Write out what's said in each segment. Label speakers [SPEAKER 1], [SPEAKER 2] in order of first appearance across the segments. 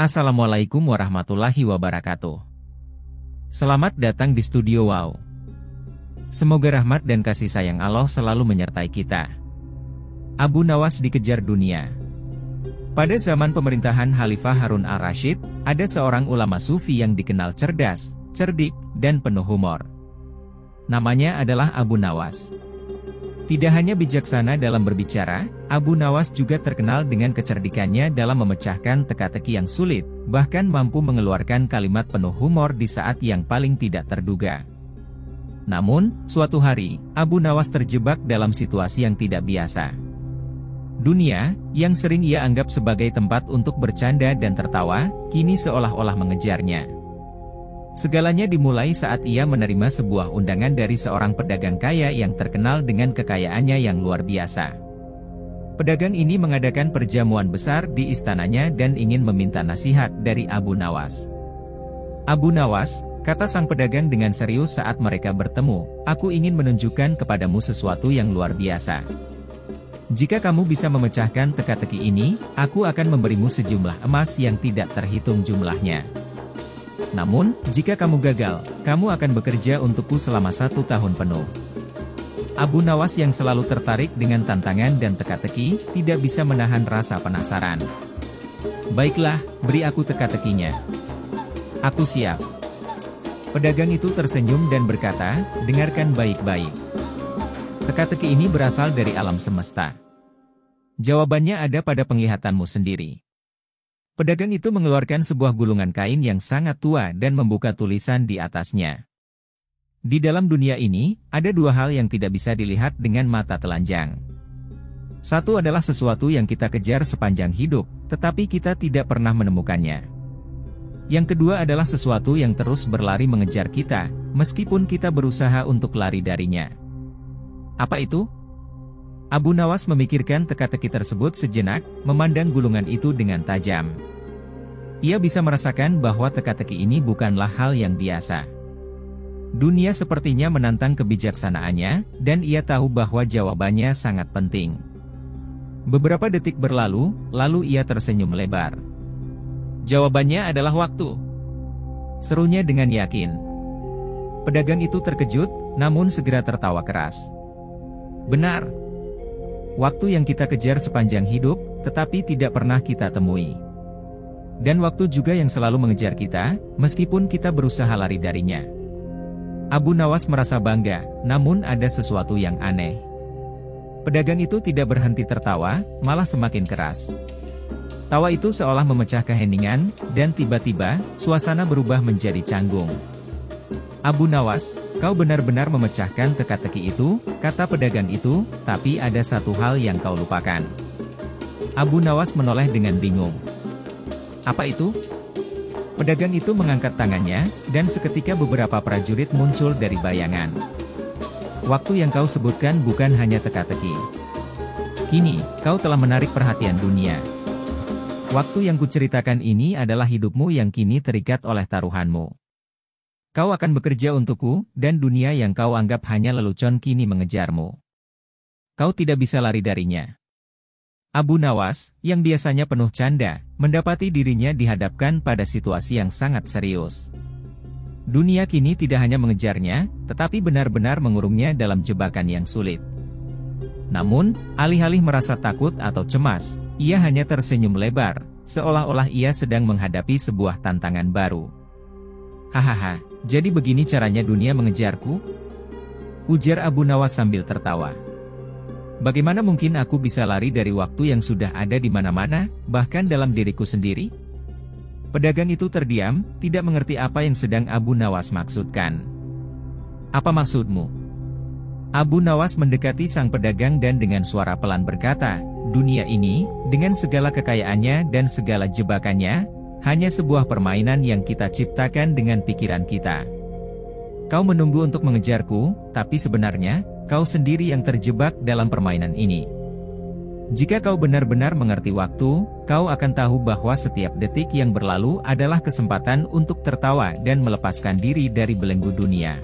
[SPEAKER 1] Assalamualaikum warahmatullahi wabarakatuh. Selamat datang di Studio Wow. Semoga rahmat dan kasih sayang Allah selalu menyertai kita. Abu Nawas dikejar dunia. Pada zaman pemerintahan Khalifah Harun al-Rashid, ada seorang ulama sufi yang dikenal cerdas, cerdik, dan penuh humor. Namanya adalah Abu Nawas. Tidak hanya bijaksana dalam berbicara, Abu Nawas juga terkenal dengan kecerdikannya dalam memecahkan teka-teki yang sulit, bahkan mampu mengeluarkan kalimat penuh humor di saat yang paling tidak terduga. Namun, suatu hari, Abu Nawas terjebak dalam situasi yang tidak biasa. Dunia, yang sering ia anggap sebagai tempat untuk bercanda dan tertawa, kini seolah-olah mengejarnya. Segalanya dimulai saat ia menerima sebuah undangan dari seorang pedagang kaya yang terkenal dengan kekayaannya yang luar biasa. Pedagang ini mengadakan perjamuan besar di istananya dan ingin meminta nasihat dari Abu Nawas. "Abu Nawas," kata sang pedagang dengan serius saat mereka bertemu, "aku ingin menunjukkan kepadamu sesuatu yang luar biasa. Jika kamu bisa memecahkan teka-teki ini, aku akan memberimu sejumlah emas yang tidak terhitung jumlahnya. Namun, jika kamu gagal, kamu akan bekerja untukku selama 1 tahun penuh." Abu Nawas yang selalu tertarik dengan tantangan dan teka-teki, tidak bisa menahan rasa penasaran. "Baiklah, beri aku teka-tekinya. Aku siap." Pedagang itu tersenyum dan berkata, "Dengarkan baik-baik. Teka-teki ini berasal dari alam semesta. Jawabannya ada pada penglihatanmu sendiri." Pedagang itu mengeluarkan sebuah gulungan kain yang sangat tua dan membuka tulisan di atasnya. Di dalam dunia ini, ada 2 hal yang tidak bisa dilihat dengan mata telanjang. Satu adalah sesuatu yang kita kejar sepanjang hidup, tetapi kita tidak pernah menemukannya. Yang kedua adalah sesuatu yang terus berlari mengejar kita, meskipun kita berusaha untuk lari darinya. Apa itu? Abu Nawas memikirkan teka-teki tersebut sejenak, memandang gulungan itu dengan tajam. Ia bisa merasakan bahwa teka-teki ini bukanlah hal yang biasa. Dunia sepertinya menantang kebijaksanaannya, dan ia tahu bahwa jawabannya sangat penting. Beberapa detik berlalu, lalu ia tersenyum lebar. "Jawabannya adalah waktu," serunya dengan yakin. Pedagang itu terkejut, namun segera tertawa keras. "Benar. Waktu yang kita kejar sepanjang hidup, tetapi tidak pernah kita temui. Dan waktu juga yang selalu mengejar kita, meskipun kita berusaha lari darinya." Abu Nawas merasa bangga, namun ada sesuatu yang aneh. Pedagang itu tidak berhenti tertawa, malah semakin keras. Tawa itu seolah memecah keheningan, dan tiba-tiba, suasana berubah menjadi canggung. "Abu Nawas, kau benar-benar memecahkan teka-teki itu," kata pedagang itu, "tapi ada satu hal yang kau lupakan." Abu Nawas menoleh dengan bingung. "Apa itu?" Pedagang itu mengangkat tangannya, dan seketika beberapa prajurit muncul dari bayangan. "Waktu yang kau sebutkan bukan hanya teka-teki. Kini, kau telah menarik perhatian dunia. Waktu yang kuceritakan ini adalah hidupmu yang kini terikat oleh taruhanmu. Kau akan bekerja untukku, dan dunia yang kau anggap hanya lelucon kini mengejarmu. Kau tidak bisa lari darinya." Abu Nawas, yang biasanya penuh canda, mendapati dirinya dihadapkan pada situasi yang sangat serius. Dunia kini tidak hanya mengejarnya, tetapi benar-benar mengurungnya dalam jebakan yang sulit. Namun, alih-alih merasa takut atau cemas, ia hanya tersenyum lebar, seolah-olah ia sedang menghadapi sebuah tantangan baru. "Hahaha, jadi begini caranya dunia mengejarku?" ujar Abu Nawas sambil tertawa. "Bagaimana mungkin aku bisa lari dari waktu yang sudah ada di mana-mana, bahkan dalam diriku sendiri?" Pedagang itu terdiam, tidak mengerti apa yang sedang Abu Nawas maksudkan. "Apa maksudmu?" Abu Nawas mendekati sang pedagang dan dengan suara pelan berkata, "Dunia ini, dengan segala kekayaannya dan segala jebakannya, hanya sebuah permainan yang kita ciptakan dengan pikiran kita. Kau menunggu untuk mengejarku, tapi sebenarnya, kau sendiri yang terjebak dalam permainan ini. Jika kau benar-benar mengerti waktu, kau akan tahu bahwa setiap detik yang berlalu adalah kesempatan untuk tertawa dan melepaskan diri dari belenggu dunia."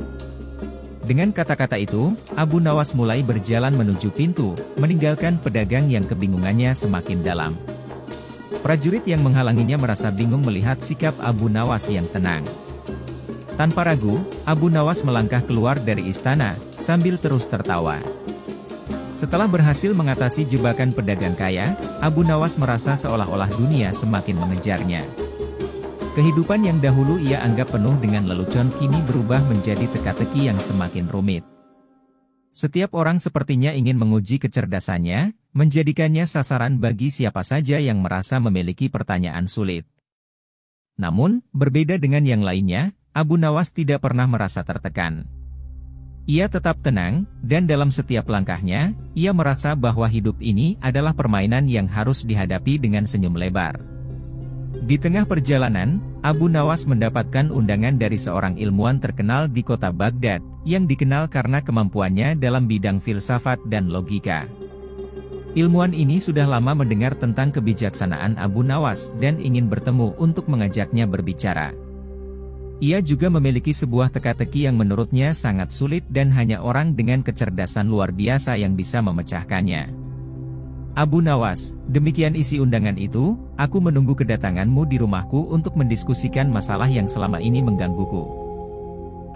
[SPEAKER 1] Dengan kata-kata itu, Abu Nawas mulai berjalan menuju pintu, meninggalkan pedagang yang kebingungannya semakin dalam. Prajurit yang menghalanginya merasa bingung melihat sikap Abu Nawas yang tenang. Tanpa ragu, Abu Nawas melangkah keluar dari istana, sambil terus tertawa. Setelah berhasil mengatasi jebakan pedagang kaya, Abu Nawas merasa seolah-olah dunia semakin mengejarnya. Kehidupan yang dahulu ia anggap penuh dengan lelucon kini berubah menjadi teka-teki yang semakin rumit. Setiap orang sepertinya ingin menguji kecerdasannya, menjadikannya sasaran bagi siapa saja yang merasa memiliki pertanyaan sulit. Namun, berbeda dengan yang lainnya, Abu Nawas tidak pernah merasa tertekan. Ia tetap tenang, dan dalam setiap langkahnya, ia merasa bahwa hidup ini adalah permainan yang harus dihadapi dengan senyum lebar. Di tengah perjalanan, Abu Nawas mendapatkan undangan dari seorang ilmuwan terkenal di kota Baghdad, yang dikenal karena kemampuannya dalam bidang filsafat dan logika. Ilmuwan ini sudah lama mendengar tentang kebijaksanaan Abu Nawas dan ingin bertemu untuk mengajaknya berbicara. Ia juga memiliki sebuah teka-teki yang menurutnya sangat sulit dan hanya orang dengan kecerdasan luar biasa yang bisa memecahkannya. Abu Nawas, demikian isi undangan itu, aku menunggu kedatanganmu di rumahku untuk mendiskusikan masalah yang selama ini menggangguku.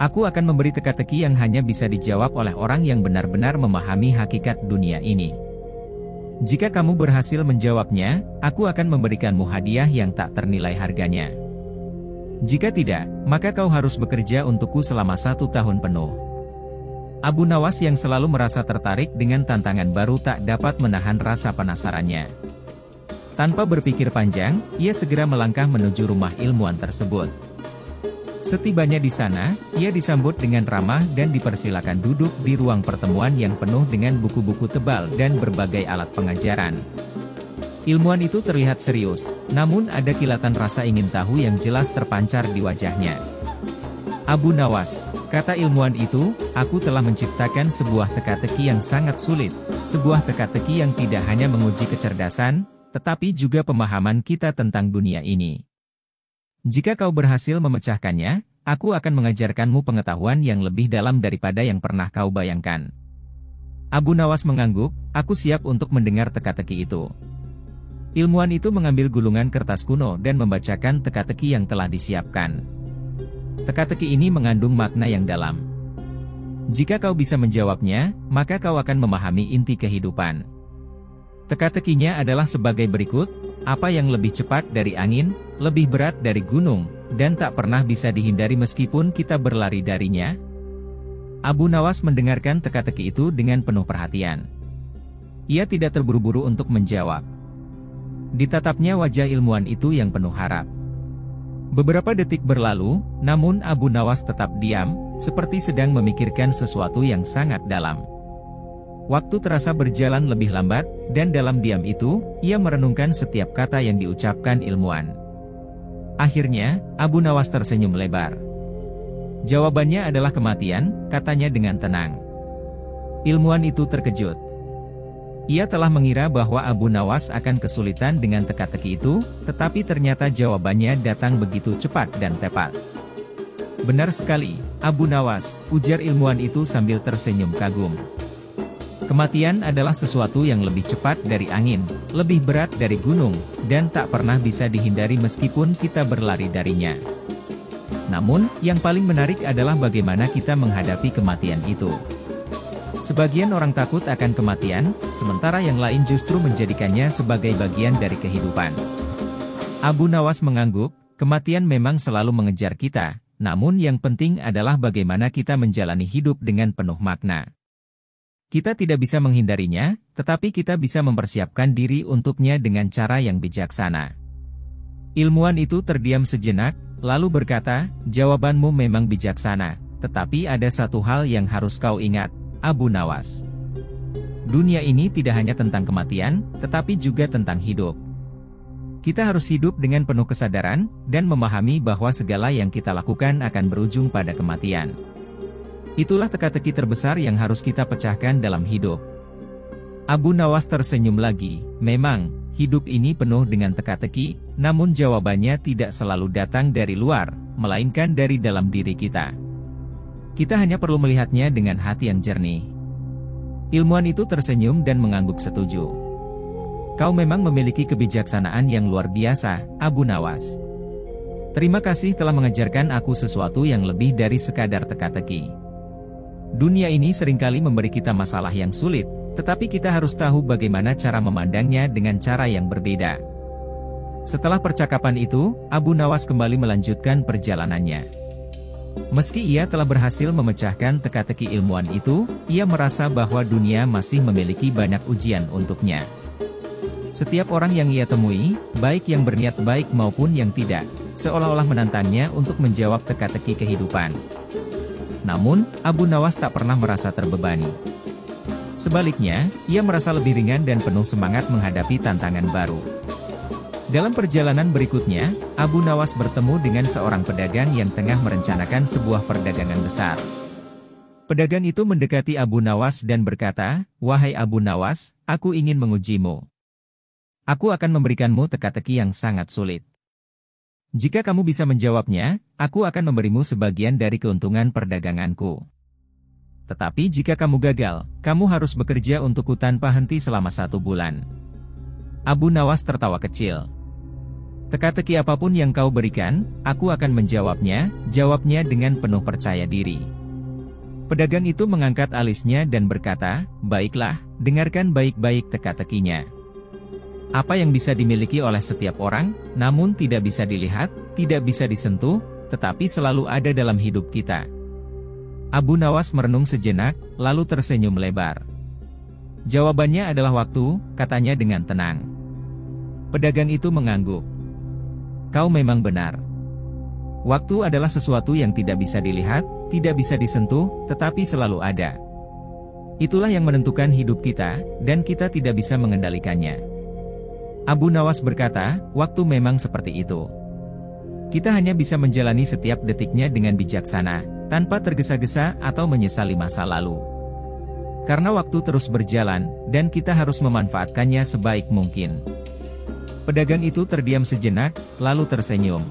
[SPEAKER 1] Aku akan memberi teka-teki yang hanya bisa dijawab oleh orang yang benar-benar memahami hakikat dunia ini. Jika kamu berhasil menjawabnya, aku akan memberikanmu hadiah yang tak ternilai harganya. Jika tidak, maka kau harus bekerja untukku selama 1 tahun penuh. Abu Nawas yang selalu merasa tertarik dengan tantangan baru tak dapat menahan rasa penasarannya. Tanpa berpikir panjang, ia segera melangkah menuju rumah ilmuwan tersebut. Setibanya di sana, ia disambut dengan ramah dan dipersilakan duduk di ruang pertemuan yang penuh dengan buku-buku tebal dan berbagai alat pengajaran. Ilmuwan itu terlihat serius, namun ada kilatan rasa ingin tahu yang jelas terpancar di wajahnya. Abu Nawas, kata ilmuwan itu, aku telah menciptakan sebuah teka-teki yang sangat sulit, sebuah teka-teki yang tidak hanya menguji kecerdasan, tetapi juga pemahaman kita tentang dunia ini. Jika kau berhasil memecahkannya, aku akan mengajarkanmu pengetahuan yang lebih dalam daripada yang pernah kau bayangkan. Abu Nawas mengangguk, aku siap untuk mendengar teka-teki itu. Ilmuwan itu mengambil gulungan kertas kuno dan membacakan teka-teki yang telah disiapkan. Teka-teki ini mengandung makna yang dalam. Jika kau bisa menjawabnya, maka kau akan memahami inti kehidupan. Teka-tekinya adalah sebagai berikut, apa yang lebih cepat dari angin, lebih berat dari gunung, dan tak pernah bisa dihindari meskipun kita berlari darinya? Abu Nawas mendengarkan teka-teki itu dengan penuh perhatian. Ia tidak terburu-buru untuk menjawab. Ditatapnya wajah ilmuwan itu yang penuh harap. Beberapa detik berlalu, namun Abu Nawas tetap diam, seperti sedang memikirkan sesuatu yang sangat dalam. Waktu terasa berjalan lebih lambat, dan dalam diam itu, ia merenungkan setiap kata yang diucapkan ilmuwan. Akhirnya, Abu Nawas tersenyum lebar. Jawabannya adalah kematian, katanya dengan tenang. Ilmuwan itu terkejut. Ia telah mengira bahwa Abu Nawas akan kesulitan dengan teka-teki itu, tetapi ternyata jawabannya datang begitu cepat dan tepat. Benar sekali, Abu Nawas, ujar ilmuwan itu sambil tersenyum kagum. Kematian adalah sesuatu yang lebih cepat dari angin, lebih berat dari gunung, dan tak pernah bisa dihindari meskipun kita berlari darinya. Namun, yang paling menarik adalah bagaimana kita menghadapi kematian itu. Sebagian orang takut akan kematian, sementara yang lain justru menjadikannya sebagai bagian dari kehidupan. Abu Nawas mengangguk, kematian memang selalu mengejar kita, namun yang penting adalah bagaimana kita menjalani hidup dengan penuh makna. Kita tidak bisa menghindarinya, tetapi kita bisa mempersiapkan diri untuknya dengan cara yang bijaksana. Ilmuwan itu terdiam sejenak, lalu berkata, jawabanmu memang bijaksana, tetapi ada satu hal yang harus kau ingat, Abu Nawas. Dunia ini tidak hanya tentang kematian, tetapi juga tentang hidup. Kita harus hidup dengan penuh kesadaran, dan memahami bahwa segala yang kita lakukan akan berujung pada kematian. Itulah teka-teki terbesar yang harus kita pecahkan dalam hidup. Abu Nawas tersenyum lagi, memang, hidup ini penuh dengan teka-teki, namun jawabannya tidak selalu datang dari luar, melainkan dari dalam diri kita. Kita hanya perlu melihatnya dengan hati yang jernih. Ilmuwan itu tersenyum dan mengangguk setuju. Kau memang memiliki kebijaksanaan yang luar biasa, Abu Nawas. Terima kasih telah mengajarkan aku sesuatu yang lebih dari sekadar teka-teki. Dunia ini seringkali memberi kita masalah yang sulit, tetapi kita harus tahu bagaimana cara memandangnya dengan cara yang berbeda. Setelah percakapan itu, Abu Nawas kembali melanjutkan perjalanannya. Meski ia telah berhasil memecahkan teka-teki ilmuwan itu, ia merasa bahwa dunia masih memiliki banyak ujian untuknya. Setiap orang yang ia temui, baik yang berniat baik maupun yang tidak, seolah-olah menantangnya untuk menjawab teka-teki kehidupan. Namun, Abu Nawas tak pernah merasa terbebani. Sebaliknya, ia merasa lebih ringan dan penuh semangat menghadapi tantangan baru. Dalam perjalanan berikutnya, Abu Nawas bertemu dengan seorang pedagang yang tengah merencanakan sebuah perdagangan besar. Pedagang itu mendekati Abu Nawas dan berkata, "Wahai Abu Nawas, aku ingin mengujimu. Aku akan memberikanmu teka-teki yang sangat sulit. Jika kamu bisa menjawabnya, aku akan memberimu sebagian dari keuntungan perdaganganku. Tetapi jika kamu gagal, kamu harus bekerja untukku tanpa henti selama 1 bulan." Abu Nawas tertawa kecil. "Teka-teki apapun yang kau berikan, aku akan menjawabnya," jawabnya dengan penuh percaya diri. Pedagang itu mengangkat alisnya dan berkata, "Baiklah, dengarkan baik-baik teka-tekinya. Apa yang bisa dimiliki oleh setiap orang, namun tidak bisa dilihat, tidak bisa disentuh, tetapi selalu ada dalam hidup kita?" Abu Nawas merenung sejenak, lalu tersenyum lebar. "Jawabannya adalah waktu," katanya dengan tenang. Pedagang itu mengangguk. "Kau memang benar. Waktu adalah sesuatu yang tidak bisa dilihat, tidak bisa disentuh, tetapi selalu ada. Itulah yang menentukan hidup kita, dan kita tidak bisa mengendalikannya." Abu Nawas berkata, "Waktu memang seperti itu. Kita hanya bisa menjalani setiap detiknya dengan bijaksana, tanpa tergesa-gesa atau menyesali masa lalu. Karena waktu terus berjalan, dan kita harus memanfaatkannya sebaik mungkin." Pedagang itu terdiam sejenak, lalu tersenyum.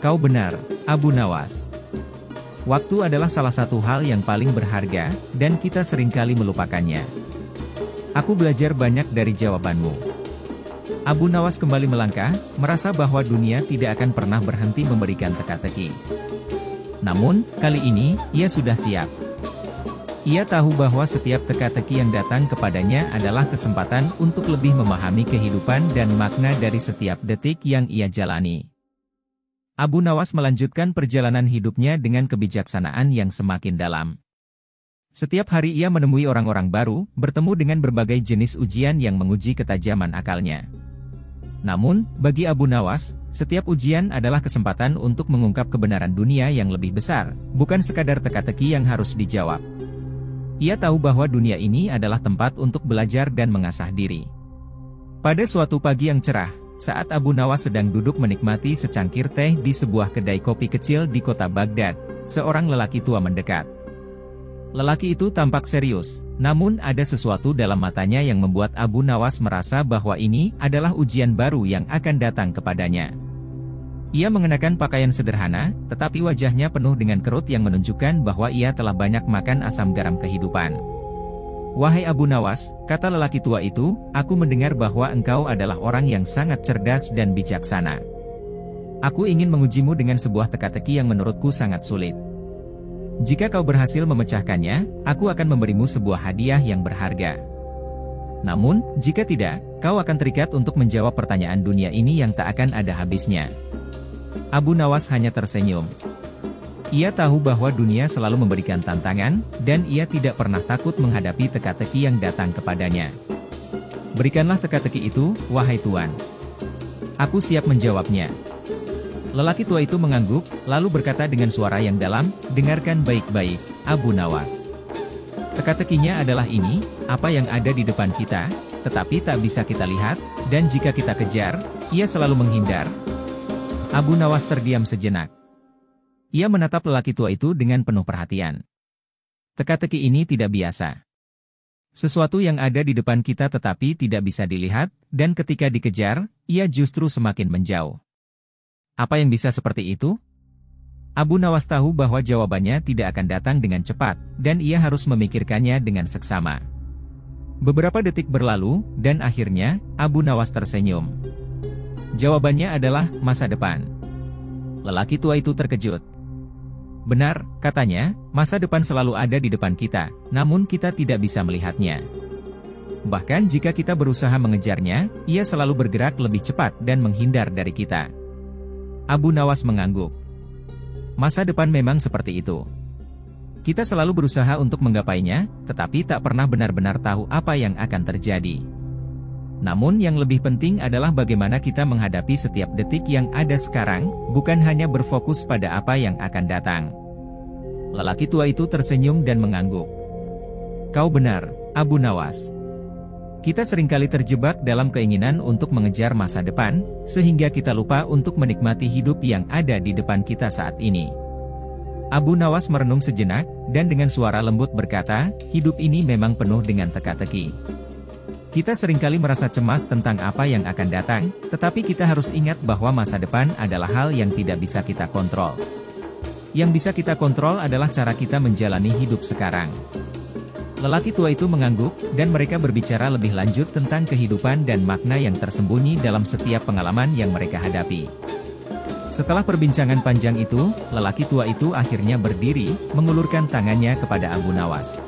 [SPEAKER 1] "Kau benar, Abu Nawas. Waktu adalah salah satu hal yang paling berharga, dan kita seringkali melupakannya. Aku belajar banyak dari jawabanmu." Abu Nawas kembali melangkah, merasa bahwa dunia tidak akan pernah berhenti memberikan teka-teki. Namun, kali ini, ia sudah siap. Ia tahu bahwa setiap teka-teki yang datang kepadanya adalah kesempatan untuk lebih memahami kehidupan dan makna dari setiap detik yang ia jalani. Abu Nawas melanjutkan perjalanan hidupnya dengan kebijaksanaan yang semakin dalam. Setiap hari ia menemui orang-orang baru, bertemu dengan berbagai jenis ujian yang menguji ketajaman akalnya. Namun, bagi Abu Nawas, setiap ujian adalah kesempatan untuk mengungkap kebenaran dunia yang lebih besar, bukan sekadar teka-teki yang harus dijawab. Ia tahu bahwa dunia ini adalah tempat untuk belajar dan mengasah diri. Pada suatu pagi yang cerah, saat Abu Nawas sedang duduk menikmati secangkir teh di sebuah kedai kopi kecil di kota Baghdad, seorang lelaki tua mendekat. Lelaki itu tampak serius, namun ada sesuatu dalam matanya yang membuat Abu Nawas merasa bahwa ini adalah ujian baru yang akan datang kepadanya. Ia mengenakan pakaian sederhana, tetapi wajahnya penuh dengan kerut yang menunjukkan bahwa ia telah banyak makan asam garam kehidupan. "Wahai Abu Nawas," kata lelaki tua itu, "aku mendengar bahwa engkau adalah orang yang sangat cerdas dan bijaksana. Aku ingin mengujimu dengan sebuah teka-teki yang menurutku sangat sulit. Jika kau berhasil memecahkannya, aku akan memberimu sebuah hadiah yang berharga. Namun, jika tidak, kau akan terikat untuk menjawab pertanyaan dunia ini yang tak akan ada habisnya." Abu Nawas hanya tersenyum. Ia tahu bahwa dunia selalu memberikan tantangan, dan ia tidak pernah takut menghadapi teka-teki yang datang kepadanya. "Berikanlah teka-teki itu, wahai Tuan. Aku siap menjawabnya." Lelaki tua itu mengangguk, lalu berkata dengan suara yang dalam, "Dengarkan baik-baik, Abu Nawas. Teka-tekinya adalah ini, apa yang ada di depan kita, tetapi tak bisa kita lihat, dan jika kita kejar, ia selalu menghindar." Abu Nawas terdiam sejenak. Ia menatap lelaki tua itu dengan penuh perhatian. Teka-teki ini tidak biasa. Sesuatu yang ada di depan kita tetapi tidak bisa dilihat, dan ketika dikejar, ia justru semakin menjauh. Apa yang bisa seperti itu? Abu Nawas tahu bahwa jawabannya tidak akan datang dengan cepat, dan ia harus memikirkannya dengan seksama. Beberapa detik berlalu, dan akhirnya, Abu Nawas tersenyum. Jawabannya adalah, masa depan. Lelaki tua itu terkejut. Benar, katanya, masa depan selalu ada di depan kita, namun kita tidak bisa melihatnya. Bahkan jika kita berusaha mengejarnya, ia selalu bergerak lebih cepat dan menghindar dari kita. Abu Nawas mengangguk. Masa depan memang seperti itu. Kita selalu berusaha untuk menggapainya, tetapi tak pernah benar-benar tahu apa yang akan terjadi. Namun yang lebih penting adalah bagaimana kita menghadapi setiap detik yang ada sekarang, bukan hanya berfokus pada apa yang akan datang. Lelaki tua itu tersenyum dan mengangguk. Kau benar, Abu Nawas. Kita seringkali terjebak dalam keinginan untuk mengejar masa depan, sehingga kita lupa untuk menikmati hidup yang ada di depan kita saat ini. Abu Nawas merenung sejenak, dan dengan suara lembut berkata, hidup ini memang penuh dengan teka-teki. Kita seringkali merasa cemas tentang apa yang akan datang, tetapi kita harus ingat bahwa masa depan adalah hal yang tidak bisa kita kontrol. Yang bisa kita kontrol adalah cara kita menjalani hidup sekarang. Lelaki tua itu mengangguk, dan mereka berbicara lebih lanjut tentang kehidupan dan makna yang tersembunyi dalam setiap pengalaman yang mereka hadapi. Setelah perbincangan panjang itu, lelaki tua itu akhirnya berdiri, mengulurkan tangannya kepada Abu Nawas.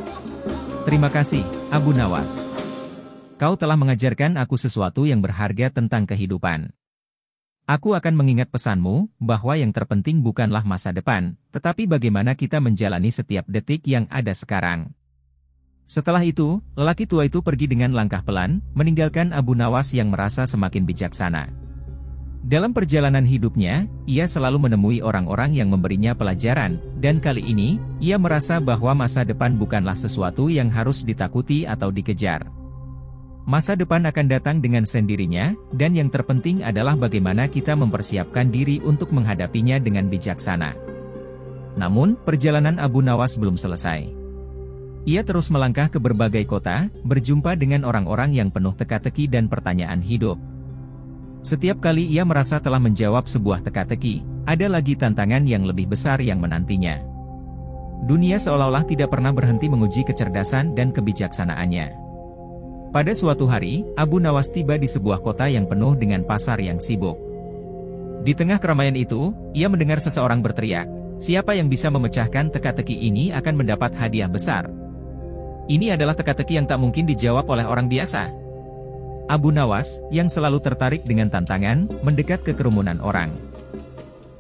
[SPEAKER 1] Terima kasih, Abu Nawas. Kau telah mengajarkan aku sesuatu yang berharga tentang kehidupan. Aku akan mengingat pesanmu, bahwa yang terpenting bukanlah masa depan, tetapi bagaimana kita menjalani setiap detik yang ada sekarang. Setelah itu, lelaki tua itu pergi dengan langkah pelan, meninggalkan Abu Nawas yang merasa semakin bijaksana. Dalam perjalanan hidupnya, ia selalu menemui orang-orang yang memberinya pelajaran, dan kali ini, ia merasa bahwa masa depan bukanlah sesuatu yang harus ditakuti atau dikejar. Masa depan akan datang dengan sendirinya, dan yang terpenting adalah bagaimana kita mempersiapkan diri untuk menghadapinya dengan bijaksana. Namun, perjalanan Abu Nawas belum selesai. Ia terus melangkah ke berbagai kota, berjumpa dengan orang-orang yang penuh teka-teki dan pertanyaan hidup. Setiap kali ia merasa telah menjawab sebuah teka-teki, ada lagi tantangan yang lebih besar yang menantinya. Dunia seolah-olah tidak pernah berhenti menguji kecerdasan dan kebijaksanaannya. Pada suatu hari, Abu Nawas tiba di sebuah kota yang penuh dengan pasar yang sibuk. Di tengah keramaian itu, ia mendengar seseorang berteriak, siapa yang bisa memecahkan teka-teki ini akan mendapat hadiah besar. Ini adalah teka-teki yang tak mungkin dijawab oleh orang biasa. Abu Nawas, yang selalu tertarik dengan tantangan, mendekat ke kerumunan orang.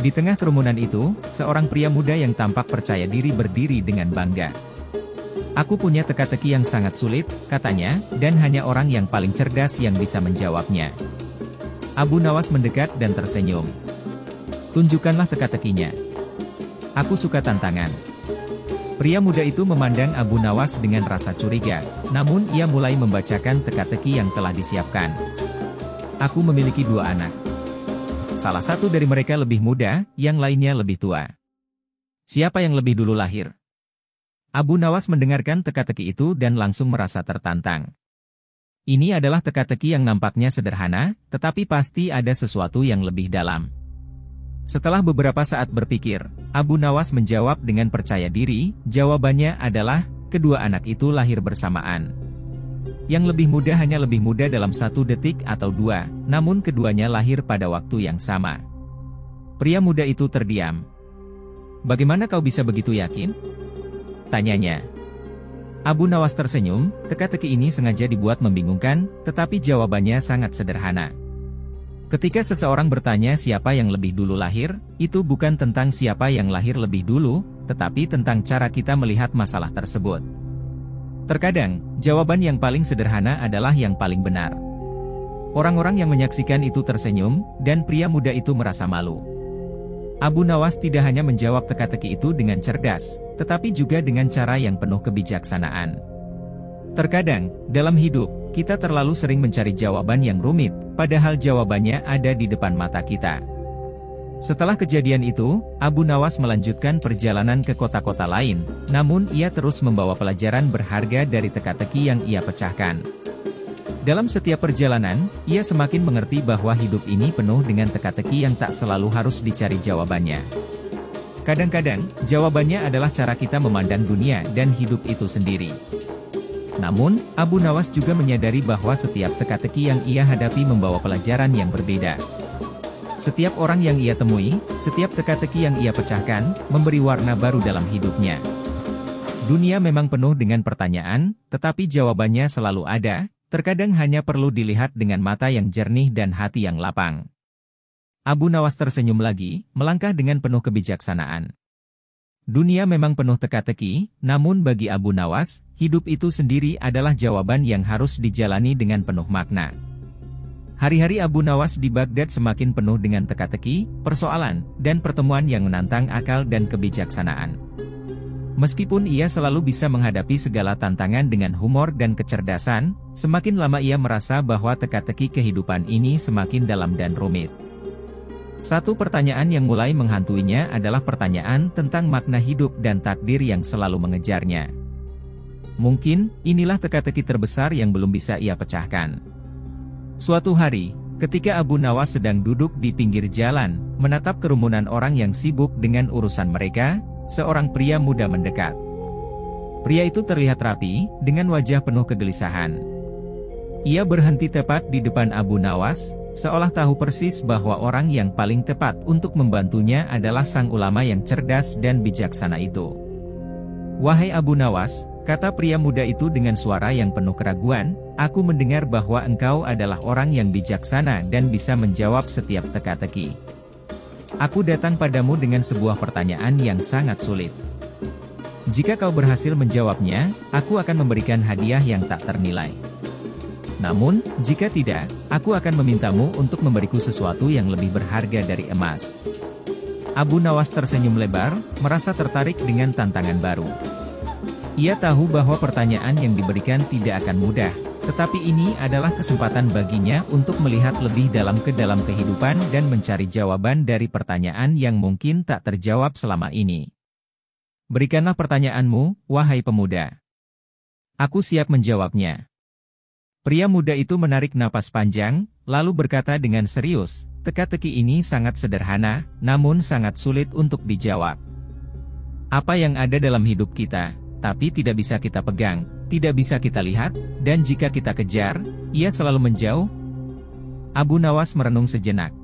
[SPEAKER 1] Di tengah kerumunan itu, seorang pria muda yang tampak percaya diri berdiri dengan bangga. Aku punya teka-teki yang sangat sulit, katanya, dan hanya orang yang paling cerdas yang bisa menjawabnya. Abu Nawas mendekat dan tersenyum. Tunjukkanlah teka-tekinya. Aku suka tantangan. Pria muda itu memandang Abu Nawas dengan rasa curiga, namun ia mulai membacakan teka-teki yang telah disiapkan. Aku memiliki 2 anak. Salah satu dari mereka lebih muda, yang lainnya lebih tua. Siapa yang lebih dulu lahir? Abu Nawas mendengarkan teka-teki itu dan langsung merasa tertantang. Ini adalah teka-teki yang nampaknya sederhana, tetapi pasti ada sesuatu yang lebih dalam. Setelah beberapa saat berpikir, Abu Nawas menjawab dengan percaya diri, jawabannya adalah, kedua anak itu lahir bersamaan. Yang lebih muda hanya lebih muda dalam 1 detik atau 2, namun keduanya lahir pada waktu yang sama. Pria muda itu terdiam. Bagaimana kau bisa begitu yakin? Tanyanya. Abu Nawas tersenyum, teka-teki ini sengaja dibuat membingungkan, tetapi jawabannya sangat sederhana. Ketika seseorang bertanya siapa yang lebih dulu lahir, itu bukan tentang siapa yang lahir lebih dulu, tetapi tentang cara kita melihat masalah tersebut. Terkadang, jawaban yang paling sederhana adalah yang paling benar. Orang-orang yang menyaksikan itu tersenyum, dan pria muda itu merasa malu. Abu Nawas tidak hanya menjawab teka-teki itu dengan cerdas, tetapi juga dengan cara yang penuh kebijaksanaan. Terkadang, dalam hidup, kita terlalu sering mencari jawaban yang rumit, padahal jawabannya ada di depan mata kita. Setelah kejadian itu, Abu Nawas melanjutkan perjalanan ke kota-kota lain, namun ia terus membawa pelajaran berharga dari teka-teki yang ia pecahkan. Dalam setiap perjalanan, ia semakin mengerti bahwa hidup ini penuh dengan teka-teki yang tak selalu harus dicari jawabannya. Kadang-kadang, jawabannya adalah cara kita memandang dunia dan hidup itu sendiri. Namun, Abu Nawas juga menyadari bahwa setiap teka-teki yang ia hadapi membawa pelajaran yang berbeda. Setiap orang yang ia temui, setiap teka-teki yang ia pecahkan, memberi warna baru dalam hidupnya. Dunia memang penuh dengan pertanyaan, tetapi jawabannya selalu ada, terkadang hanya perlu dilihat dengan mata yang jernih dan hati yang lapang. Abu Nawas tersenyum lagi, melangkah dengan penuh kebijaksanaan. Dunia memang penuh teka-teki, namun bagi Abu Nawas, hidup itu sendiri adalah jawaban yang harus dijalani dengan penuh makna. Hari-hari Abu Nawas di Baghdad semakin penuh dengan teka-teki, persoalan, dan pertemuan yang menantang akal dan kebijaksanaan. Meskipun ia selalu bisa menghadapi segala tantangan dengan humor dan kecerdasan, semakin lama ia merasa bahwa teka-teki kehidupan ini semakin dalam dan rumit. Satu pertanyaan yang mulai menghantuinya adalah pertanyaan tentang makna hidup dan takdir yang selalu mengejarnya. Mungkin, inilah teka-teki terbesar yang belum bisa ia pecahkan. Suatu hari, ketika Abu Nawas sedang duduk di pinggir jalan, menatap kerumunan orang yang sibuk dengan urusan mereka, seorang pria muda mendekat. Pria itu terlihat rapi, dengan wajah penuh kegelisahan. Ia berhenti tepat di depan Abu Nawas, seolah tahu persis bahwa orang yang paling tepat untuk membantunya adalah sang ulama yang cerdas dan bijaksana itu. "Wahai Abu Nawas," kata pria muda itu dengan suara yang penuh keraguan, "aku mendengar bahwa engkau adalah orang yang bijaksana dan bisa menjawab setiap teka-teki. Aku datang padamu dengan sebuah pertanyaan yang sangat sulit. Jika kau berhasil menjawabnya, aku akan memberikan hadiah yang tak ternilai. Namun, jika tidak, aku akan memintamu untuk memberiku sesuatu yang lebih berharga dari emas." Abu Nawas tersenyum lebar, merasa tertarik dengan tantangan baru. Ia tahu bahwa pertanyaan yang diberikan tidak akan mudah, tetapi ini adalah kesempatan baginya untuk melihat lebih dalam ke dalam kehidupan dan mencari jawaban dari pertanyaan yang mungkin tak terjawab selama ini. "Berikanlah pertanyaanmu, wahai pemuda. Aku siap menjawabnya." Pria muda itu menarik napas panjang, lalu berkata dengan serius, "Teka-teki ini sangat sederhana, namun sangat sulit untuk dijawab. Apa yang ada dalam hidup kita, tapi tidak bisa kita pegang, tidak bisa kita lihat, dan jika kita kejar, ia selalu menjauh?" Abu Nawas merenung sejenak.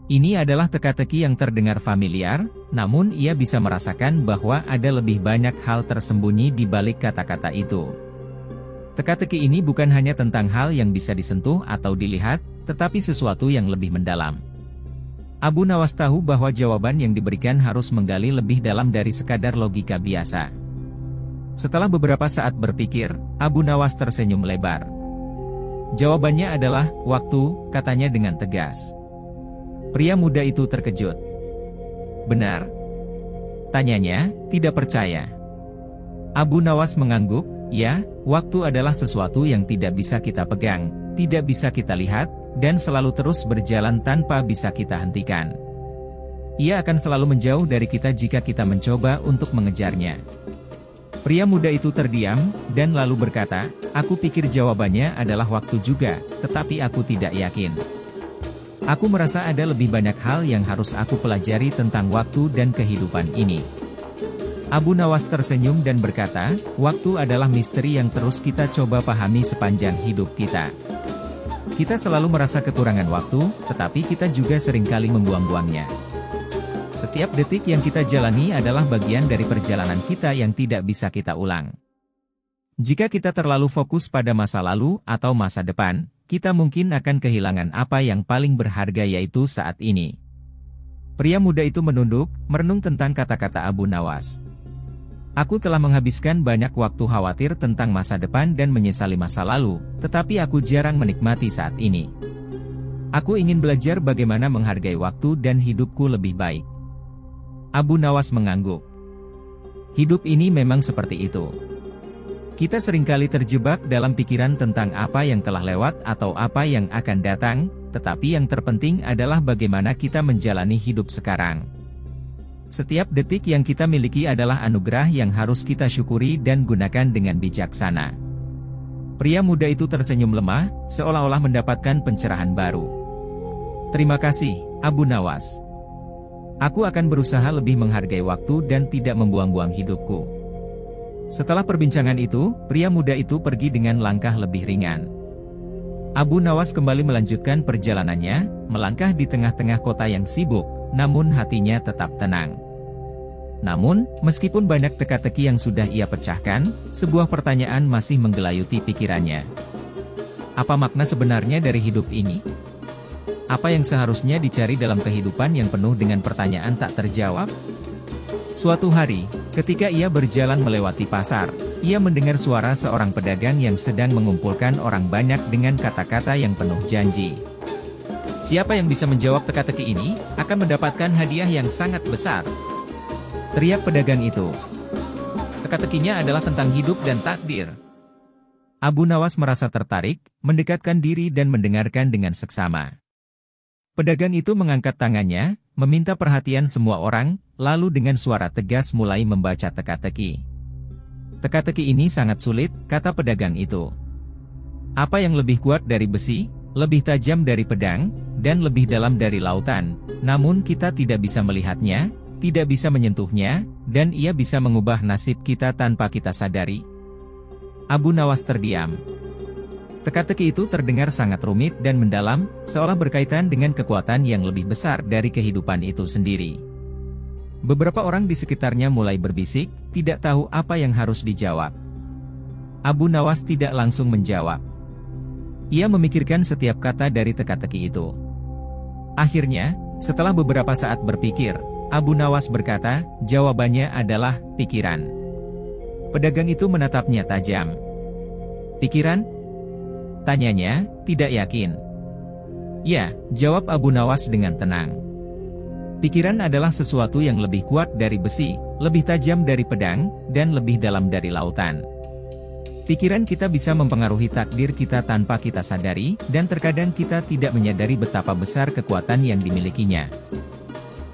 [SPEAKER 1] Ini adalah teka-teki yang terdengar familiar, namun ia bisa merasakan bahwa ada lebih banyak hal tersembunyi di balik kata-kata itu. Teka-teki ini bukan hanya tentang hal yang bisa disentuh atau dilihat, tetapi sesuatu yang lebih mendalam. Abu Nawas tahu bahwa jawaban yang diberikan harus menggali lebih dalam dari sekadar logika biasa. Setelah beberapa saat berpikir, Abu Nawas tersenyum lebar. Jawabannya adalah, "Waktu," katanya dengan tegas. Pria muda itu terkejut. "Benar?" tanyanya, tidak percaya. Abu Nawas mengangguk, "Ya, waktu adalah sesuatu yang tidak bisa kita pegang, tidak bisa kita lihat, dan selalu terus berjalan tanpa bisa kita hentikan. Ia akan selalu menjauh dari kita jika kita mencoba untuk mengejarnya." Pria muda itu terdiam, dan lalu berkata, "Aku pikir jawabannya adalah waktu juga, tetapi aku tidak yakin. Aku merasa ada lebih banyak hal yang harus aku pelajari tentang waktu dan kehidupan ini." Abu Nawas tersenyum dan berkata, "Waktu adalah misteri yang terus kita coba pahami sepanjang hidup kita. Kita selalu merasa kekurangan waktu, tetapi kita juga seringkali membuang-buangnya. Setiap detik yang kita jalani adalah bagian dari perjalanan kita yang tidak bisa kita ulang. Jika kita terlalu fokus pada masa lalu atau masa depan, kita mungkin akan kehilangan apa yang paling berharga, yaitu saat ini." Pria muda itu menunduk, merenung tentang kata-kata Abu Nawas. "Aku telah menghabiskan banyak waktu khawatir tentang masa depan dan menyesali masa lalu, tetapi aku jarang menikmati saat ini. Aku ingin belajar bagaimana menghargai waktu dan hidupku lebih baik." Abu Nawas mengangguk. Hidup ini memang seperti itu. Kita seringkali terjebak dalam pikiran tentang apa yang telah lewat atau apa yang akan datang, tetapi yang terpenting adalah bagaimana kita menjalani hidup sekarang. Setiap detik yang kita miliki adalah anugerah yang harus kita syukuri dan gunakan dengan bijaksana. Pria muda itu tersenyum lemah, seolah-olah mendapatkan pencerahan baru. "Terima kasih, Abu Nawas. Aku akan berusaha lebih menghargai waktu dan tidak membuang-buang hidupku." Setelah perbincangan itu, pria muda itu pergi dengan langkah lebih ringan. Abu Nawas kembali melanjutkan perjalanannya, melangkah di tengah-tengah kota yang sibuk, namun hatinya tetap tenang. Namun, meskipun banyak teka-teki yang sudah ia pecahkan, sebuah pertanyaan masih menggelayuti pikirannya. Apa makna sebenarnya dari hidup ini? Apa yang seharusnya dicari dalam kehidupan yang penuh dengan pertanyaan tak terjawab? Suatu hari, ketika ia berjalan melewati pasar, ia mendengar suara seorang pedagang yang sedang mengumpulkan orang banyak dengan kata-kata yang penuh janji. Siapa yang bisa menjawab teka-teki ini, akan mendapatkan hadiah yang sangat besar. Teriak pedagang itu. Teka-tekinya adalah tentang hidup dan takdir. Abu Nawas merasa tertarik, mendekatkan diri dan mendengarkan dengan seksama. Pedagang itu mengangkat tangannya, meminta perhatian semua orang, lalu dengan suara tegas mulai membaca teka-teki. Teka-teki ini sangat sulit, kata pedagang itu. Apa yang lebih kuat dari besi, lebih tajam dari pedang, dan lebih dalam dari lautan, namun kita tidak bisa melihatnya, tidak bisa menyentuhnya, dan ia bisa mengubah nasib kita tanpa kita sadari. Abu Nawas terdiam. Teka-teki itu terdengar sangat rumit dan mendalam, seolah berkaitan dengan kekuatan yang lebih besar dari kehidupan itu sendiri. Beberapa orang di sekitarnya mulai berbisik, tidak tahu apa yang harus dijawab. Abu Nawas tidak langsung menjawab. Ia memikirkan setiap kata dari teka-teki itu. Akhirnya, setelah beberapa saat berpikir, Abu Nawas berkata, jawabannya adalah pikiran. Pedagang itu menatapnya tajam. Pikiran? Tanyanya, tidak yakin. Ya, jawab Abu Nawas dengan tenang. Pikiran adalah sesuatu yang lebih kuat dari besi, lebih tajam dari pedang, dan lebih dalam dari lautan. Pikiran kita bisa mempengaruhi takdir kita tanpa kita sadari, dan terkadang kita tidak menyadari betapa besar kekuatan yang dimilikinya.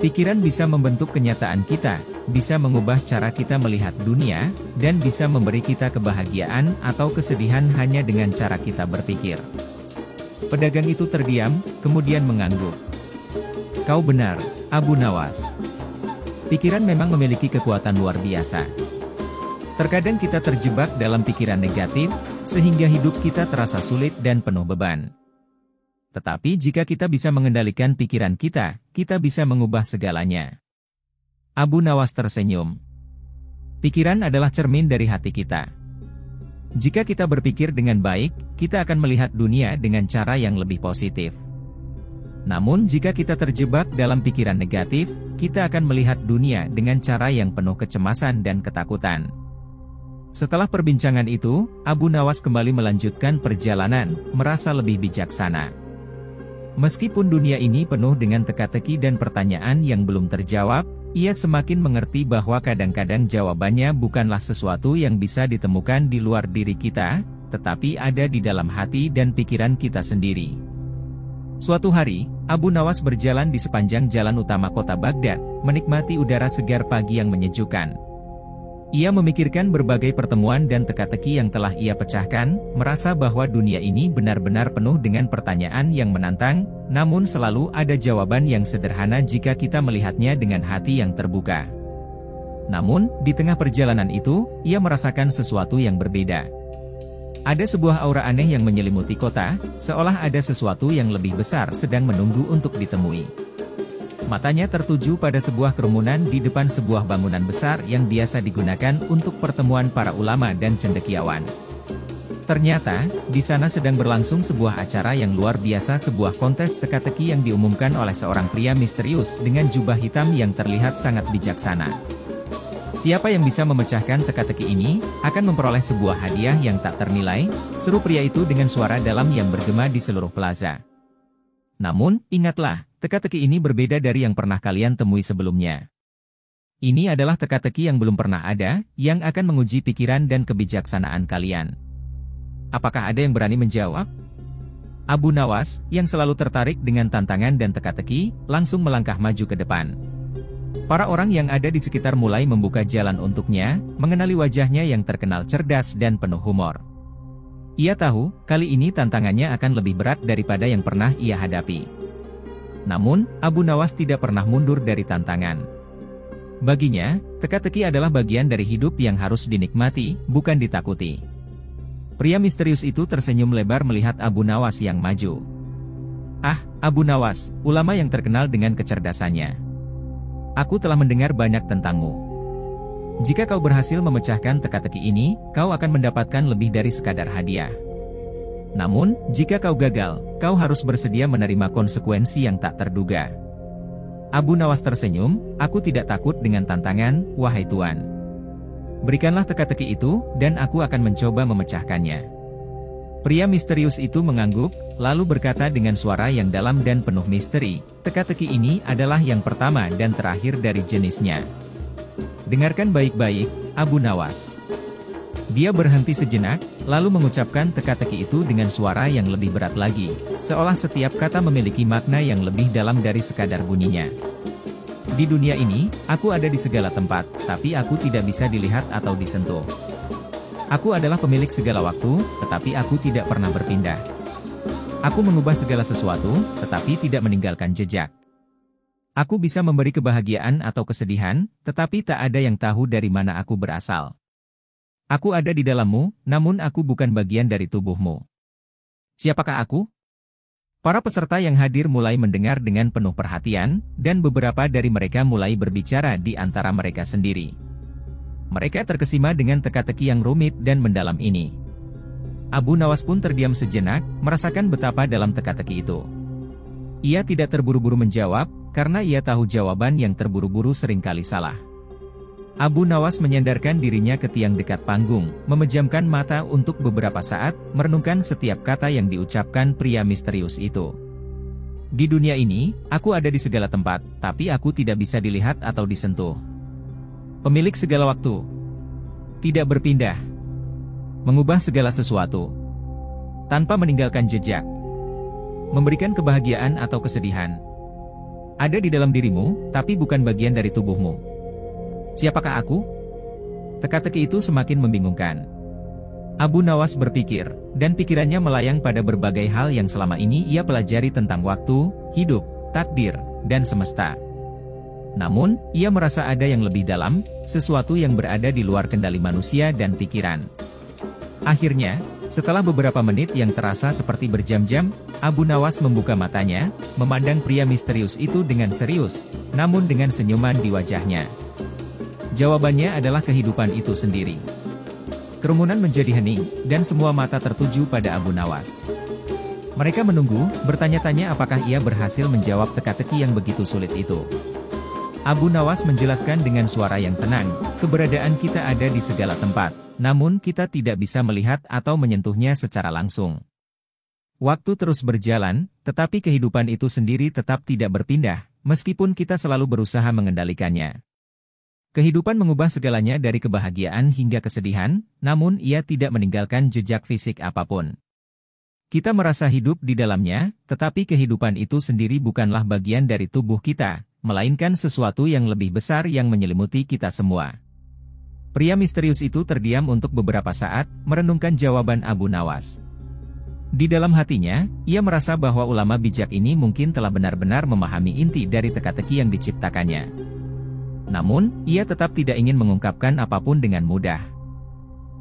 [SPEAKER 1] Pikiran bisa membentuk kenyataan kita, bisa mengubah cara kita melihat dunia, dan bisa memberi kita kebahagiaan atau kesedihan hanya dengan cara kita berpikir. Pedagang itu terdiam, kemudian mengangguk. Kau benar, Abu Nawas. Pikiran memang memiliki kekuatan luar biasa. Terkadang kita terjebak dalam pikiran negatif, sehingga hidup kita terasa sulit dan penuh beban. Tetapi jika kita bisa mengendalikan pikiran kita bisa mengubah segalanya. Abu Nawas tersenyum. Pikiran adalah cermin dari hati kita. Jika kita berpikir dengan baik, kita akan melihat dunia dengan cara yang lebih positif. Namun jika kita terjebak dalam pikiran negatif, kita akan melihat dunia dengan cara yang penuh kecemasan dan ketakutan. Setelah perbincangan itu, Abu Nawas kembali melanjutkan perjalanan, merasa lebih bijaksana. Meskipun dunia ini penuh dengan teka-teki dan pertanyaan yang belum terjawab, ia semakin mengerti bahwa kadang-kadang jawabannya bukanlah sesuatu yang bisa ditemukan di luar diri kita, tetapi ada di dalam hati dan pikiran kita sendiri. Suatu hari, Abu Nawas berjalan di sepanjang jalan utama kota Baghdad, menikmati udara segar pagi yang menyejukkan. Ia memikirkan berbagai pertemuan dan teka-teki yang telah ia pecahkan, merasa bahwa dunia ini benar-benar penuh dengan pertanyaan yang menantang, namun selalu ada jawaban yang sederhana jika kita melihatnya dengan hati yang terbuka. Namun, di tengah perjalanan itu, ia merasakan sesuatu yang berbeda. Ada sebuah aura aneh yang menyelimuti kota, seolah ada sesuatu yang lebih besar sedang menunggu untuk ditemui. Matanya tertuju pada sebuah kerumunan di depan sebuah bangunan besar yang biasa digunakan untuk pertemuan para ulama dan cendekiawan. Ternyata, di sana sedang berlangsung sebuah acara yang luar biasa, sebuah kontes teka-teki yang diumumkan oleh seorang pria misterius dengan jubah hitam yang terlihat sangat bijaksana. Siapa yang bisa memecahkan teka-teki ini, akan memperoleh sebuah hadiah yang tak ternilai, seru pria itu dengan suara dalam yang bergema di seluruh plaza. Namun, ingatlah, teka-teki ini berbeda dari yang pernah kalian temui sebelumnya. Ini adalah teka-teki yang belum pernah ada, yang akan menguji pikiran dan kebijaksanaan kalian. Apakah ada yang berani menjawab? Abu Nawas, yang selalu tertarik dengan tantangan dan teka-teki, langsung melangkah maju ke depan. Para orang yang ada di sekitar mulai membuka jalan untuknya, mengenali wajahnya yang terkenal cerdas dan penuh humor. Ia tahu, kali ini tantangannya akan lebih berat daripada yang pernah ia hadapi. Namun, Abu Nawas tidak pernah mundur dari tantangan. Baginya, teka-teki adalah bagian dari hidup yang harus dinikmati, bukan ditakuti. Pria misterius itu tersenyum lebar melihat Abu Nawas yang maju. "Ah, Abu Nawas, ulama yang terkenal dengan kecerdasannya. Aku telah mendengar banyak tentangmu. Jika kau berhasil memecahkan teka-teki ini, kau akan mendapatkan lebih dari sekadar hadiah. Namun, jika kau gagal, kau harus bersedia menerima konsekuensi yang tak terduga." Abu Nawas tersenyum, "Aku tidak takut dengan tantangan, wahai Tuan. Berikanlah teka-teki itu, dan aku akan mencoba memecahkannya." Pria misterius itu mengangguk, lalu berkata dengan suara yang dalam dan penuh misteri, "Teka-teki ini adalah yang pertama dan terakhir dari jenisnya. Dengarkan baik-baik, Abu Nawas." Dia berhenti sejenak, lalu mengucapkan teka-teki itu dengan suara yang lebih berat lagi, seolah setiap kata memiliki makna yang lebih dalam dari sekadar bunyinya. "Di dunia ini, aku ada di segala tempat, tapi aku tidak bisa dilihat atau disentuh. Aku adalah pemilik segala waktu, tetapi aku tidak pernah berpindah. Aku mengubah segala sesuatu, tetapi tidak meninggalkan jejak. Aku bisa memberi kebahagiaan atau kesedihan, tetapi tak ada yang tahu dari mana aku berasal. Aku ada di dalammu, namun aku bukan bagian dari tubuhmu. Siapakah aku?" Para peserta yang hadir mulai mendengar dengan penuh perhatian, dan beberapa dari mereka mulai berbicara di antara mereka sendiri. Mereka terkesima dengan teka-teki yang rumit dan mendalam ini. Abu Nawas pun terdiam sejenak, merasakan betapa dalam teka-teki itu. Ia tidak terburu-buru menjawab, karena ia tahu jawaban yang terburu-buru seringkali salah. Abu Nawas menyandarkan dirinya ke tiang dekat panggung, memejamkan mata untuk beberapa saat, merenungkan setiap kata yang diucapkan pria misterius itu. "Di dunia ini, aku ada di segala tempat, tapi aku tidak bisa dilihat atau disentuh. Pemilik segala waktu. Tidak berpindah. Mengubah segala sesuatu. Tanpa meninggalkan jejak. Memberikan kebahagiaan atau kesedihan. Ada di dalam dirimu, tapi bukan bagian dari tubuhmu. Siapakah aku?" Teka-teki itu semakin membingungkan. Abu Nawas berpikir, dan pikirannya melayang pada berbagai hal yang selama ini ia pelajari tentang waktu, hidup, takdir, dan semesta. Namun, ia merasa ada yang lebih dalam, sesuatu yang berada di luar kendali manusia dan pikiran. Akhirnya, setelah beberapa menit yang terasa seperti berjam-jam, Abu Nawas membuka matanya, memandang pria misterius itu dengan serius, namun dengan senyuman di wajahnya. Jawabannya adalah kehidupan itu sendiri. Kerumunan menjadi hening, dan semua mata tertuju pada Abu Nawas. Mereka menunggu, bertanya-tanya apakah ia berhasil menjawab teka-teki yang begitu sulit itu. Abu Nawas menjelaskan dengan suara yang tenang, "Keberadaan kita ada di segala tempat, namun kita tidak bisa melihat atau menyentuhnya secara langsung. Waktu terus berjalan, tetapi kehidupan itu sendiri tetap tidak berpindah, meskipun kita selalu berusaha mengendalikannya. Kehidupan mengubah segalanya dari kebahagiaan hingga kesedihan, namun ia tidak meninggalkan jejak fisik apapun. Kita merasa hidup di dalamnya, tetapi kehidupan itu sendiri bukanlah bagian dari tubuh kita, melainkan sesuatu yang lebih besar yang menyelimuti kita semua." Pria misterius itu terdiam untuk beberapa saat, merenungkan jawaban Abu Nawas. Di dalam hatinya, ia merasa bahwa ulama bijak ini mungkin telah benar-benar memahami inti dari teka-teki yang diciptakannya. Namun, ia tetap tidak ingin mengungkapkan apapun dengan mudah.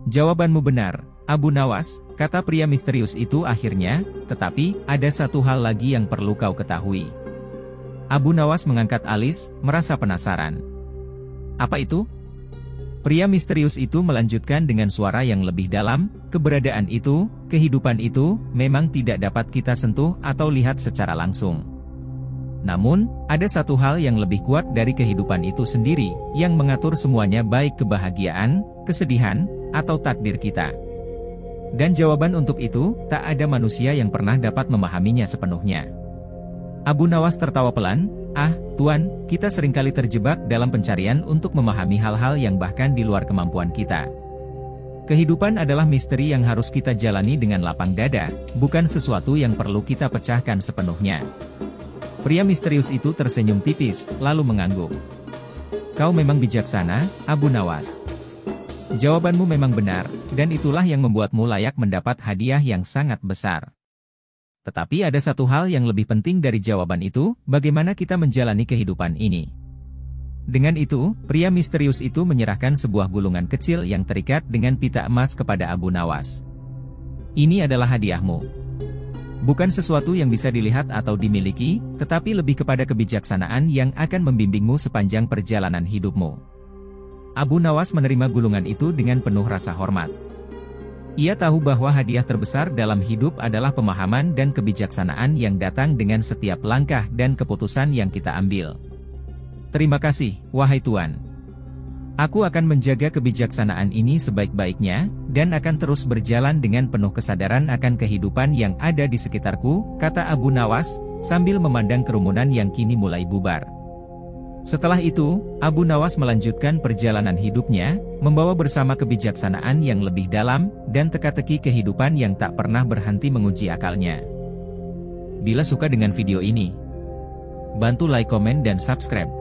[SPEAKER 1] "Jawabanmu benar, Abu Nawas," kata pria misterius itu akhirnya, "tetapi, ada satu hal lagi yang perlu kau ketahui." Abu Nawas mengangkat alis, merasa penasaran. "Apa itu?" Pria misterius itu melanjutkan dengan suara yang lebih dalam, "Keberadaan itu, kehidupan itu, memang tidak dapat kita sentuh atau lihat secara langsung. Namun, ada satu hal yang lebih kuat dari kehidupan itu sendiri, yang mengatur semuanya baik kebahagiaan, kesedihan, atau takdir kita. Dan jawaban untuk itu, tak ada manusia yang pernah dapat memahaminya sepenuhnya." Abu Nawas tertawa pelan, "Ah, Tuan, kita seringkali terjebak dalam pencarian untuk memahami hal-hal yang bahkan di luar kemampuan kita. Kehidupan adalah misteri yang harus kita jalani dengan lapang dada, bukan sesuatu yang perlu kita pecahkan sepenuhnya." Pria misterius itu tersenyum tipis, lalu mengangguk. "Kau memang bijaksana, Abu Nawas. Jawabanmu memang benar, dan itulah yang membuatmu layak mendapat hadiah yang sangat besar. Tetapi ada satu hal yang lebih penting dari jawaban itu, bagaimana kita menjalani kehidupan ini. Dengan itu, pria misterius itu menyerahkan sebuah gulungan kecil yang terikat dengan pita emas kepada Abu Nawas. Ini adalah hadiahmu. Bukan sesuatu yang bisa dilihat atau dimiliki, tetapi lebih kepada kebijaksanaan yang akan membimbingmu sepanjang perjalanan hidupmu. Abu Nawas menerima gulungan itu dengan penuh rasa hormat. Ia tahu bahwa hadiah terbesar dalam hidup adalah pemahaman dan kebijaksanaan yang datang dengan setiap langkah dan keputusan yang kita ambil. Terima kasih, wahai Tuan. Aku akan menjaga kebijaksanaan ini sebaik-baiknya, dan akan terus berjalan dengan penuh kesadaran akan kehidupan yang ada di sekitarku, kata Abu Nawas, sambil memandang kerumunan yang kini mulai bubar. Setelah itu, Abu Nawas melanjutkan perjalanan hidupnya, membawa bersama kebijaksanaan yang lebih dalam, dan teka-teki kehidupan yang tak pernah berhenti menguji akalnya. Bila suka dengan video ini, bantu like, komen, dan subscribe.